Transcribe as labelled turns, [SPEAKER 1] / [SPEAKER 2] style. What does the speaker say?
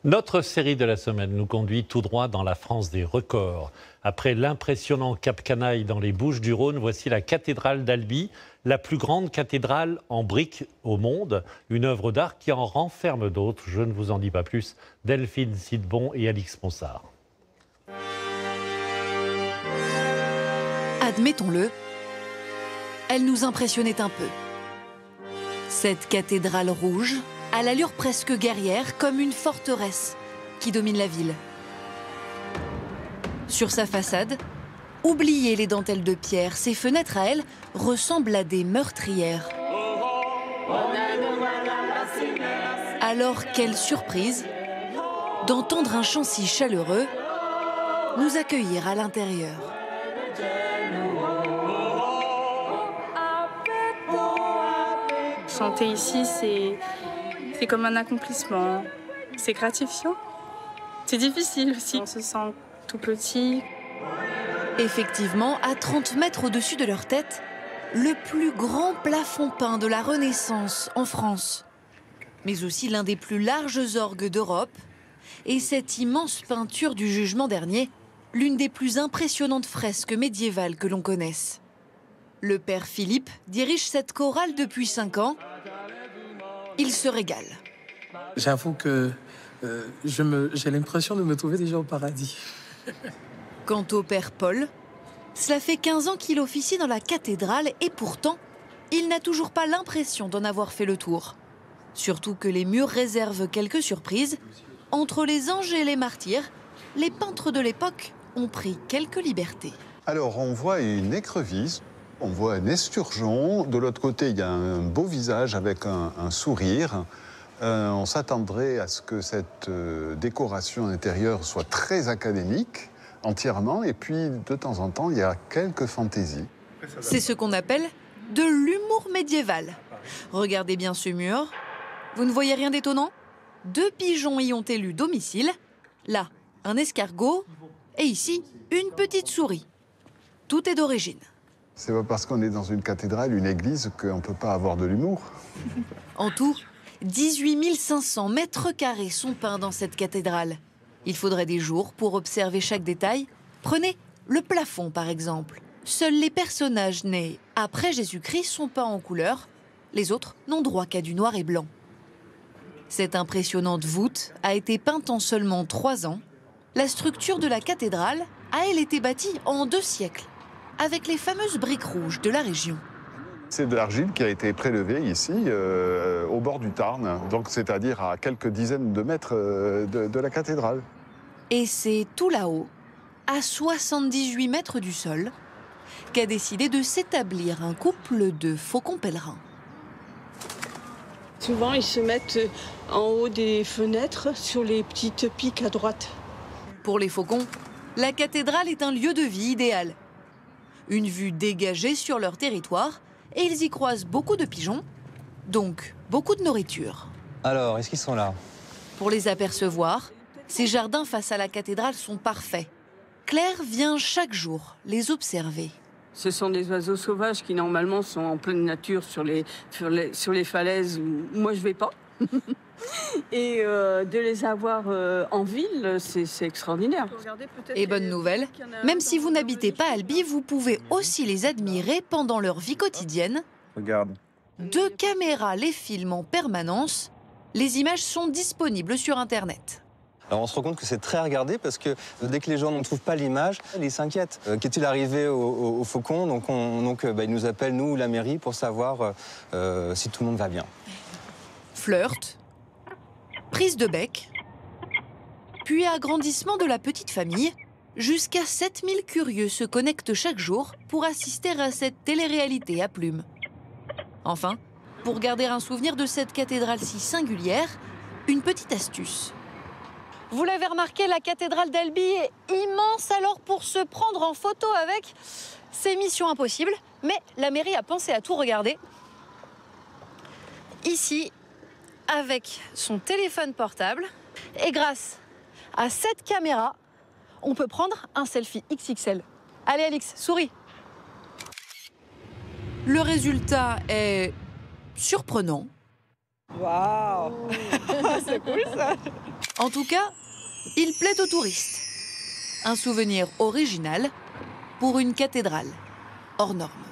[SPEAKER 1] Notre série de la semaine nous conduit tout droit dans la France des records. Après l'impressionnant Cap Canaille dans les Bouches-du-Rhône, voici la cathédrale d'Albi, la plus grande cathédrale en briques au monde. Une œuvre d'art qui en renferme d'autres. Je ne vous en dis pas plus. Delphine Sidbon et Alix Ponsard.
[SPEAKER 2] Admettons-le, elle nous impressionnait un peu. Cette cathédrale rouge, à l'allure presque guerrière, comme une forteresse qui domine la ville. Sur sa façade, oubliez les dentelles de pierre, ses fenêtres à elle ressemblent à des meurtrières. Alors quelle surprise d'entendre un chant si chaleureux nous accueillir à l'intérieur.
[SPEAKER 3] Chanter ici, c'est comme un accomplissement. C'est gratifiant. C'est difficile aussi. On se sent tout petit.
[SPEAKER 2] Effectivement, à 30 mètres au-dessus de leur tête, le plus grand plafond peint de la Renaissance en France, mais aussi l'un des plus larges orgues d'Europe, et cette immense peinture du Jugement dernier, l'une des plus impressionnantes fresques médiévales que l'on connaisse. Le père Philippe dirige cette chorale depuis 5 ans. Il se régale.
[SPEAKER 4] J'avoue que j'ai l'impression de me trouver déjà au paradis.
[SPEAKER 2] Quant au père Paul, cela fait 15 ans qu'il officie dans la cathédrale et pourtant, il n'a toujours pas l'impression d'en avoir fait le tour. Surtout que les murs réservent quelques surprises. Entre les anges et les martyrs, les peintres de l'époque ont pris quelques libertés.
[SPEAKER 5] Alors, on voit une écrevisse, on voit un esturgeon. De l'autre côté, il y a un beau visage avec un sourire. On s'attendrait à ce que cette décoration intérieure soit très académique, entièrement. Et puis, de temps en temps, il y a quelques fantaisies.
[SPEAKER 2] C'est ce qu'on appelle de l'humour médiéval. Regardez bien ce mur. Vous ne voyez rien d'étonnant ? 2 pigeons y ont élu domicile. Là, un escargot. Et ici, une petite souris. Tout est d'origine.
[SPEAKER 5] C'est pas parce qu'on est dans une cathédrale, une église, qu'on ne peut pas avoir de l'humour.
[SPEAKER 2] En tout, 18 500 mètres carrés sont peints dans cette cathédrale. Il faudrait des jours pour observer chaque détail. Prenez le plafond, par exemple. Seuls les personnages nés après Jésus-Christ sont peints en couleur. Les autres n'ont droit qu'à du noir et blanc. Cette impressionnante voûte a été peinte en seulement 3 ans. La structure de la cathédrale a, elle, été bâtie en 2 siècles, avec les fameuses briques rouges de la région.
[SPEAKER 5] C'est de l'argile qui a été prélevée ici, au bord du Tarn, donc c'est-à-dire à quelques dizaines de mètres de la cathédrale.
[SPEAKER 2] Et c'est tout là-haut, à 78 mètres du sol, qu'a décidé de s'établir un couple de faucons pèlerins.
[SPEAKER 6] Souvent, ils se mettent en haut des fenêtres, sur les petites piques à droite.
[SPEAKER 2] Pour les faucons, la cathédrale est un lieu de vie idéal. Une vue dégagée sur leur territoire, et ils y croisent beaucoup de pigeons, donc beaucoup de nourriture.
[SPEAKER 7] Alors, est-ce qu'ils sont là?
[SPEAKER 2] Pour les apercevoir, ces jardins face à la cathédrale sont parfaits. Claire vient chaque jour les observer.
[SPEAKER 6] Ce sont des oiseaux sauvages qui, normalement, sont en pleine nature sur les falaises où moi, je ne vais pas. Et de les avoir en ville, c'est extraordinaire.
[SPEAKER 2] Et bonne nouvelle, même si vous n'habitez pas Albi, vous pouvez aussi les admirer pendant leur vie quotidienne.
[SPEAKER 7] Regarde.
[SPEAKER 2] 2 caméras les filment en permanence. Les images sont disponibles sur Internet.
[SPEAKER 7] Alors on se rend compte que c'est très regardé parce que dès que les gens ne trouvent pas l'image, ils s'inquiètent. Qu'est-il arrivé au faucon? Donc ils nous appellent, nous, la mairie, pour savoir si tout le monde va bien.
[SPEAKER 2] Flirt, prise de bec, puis agrandissement de la petite famille. Jusqu'à 7000 curieux se connectent chaque jour pour assister à cette télé-réalité à plumes. Enfin, pour garder un souvenir de cette cathédrale si singulière, une petite astuce. Vous l'avez remarqué, la cathédrale d'Albi est immense, alors pour se prendre en photo avec, c'est mission impossible. Mais la mairie a pensé à tout regarder. Ici, avec son téléphone portable, et grâce à cette caméra, on peut prendre un selfie XXL. Allez Alix, souris. Le résultat est surprenant.
[SPEAKER 8] Waouh, c'est cool ça.
[SPEAKER 2] En tout cas, il plaît aux touristes. Un souvenir original pour une cathédrale hors norme.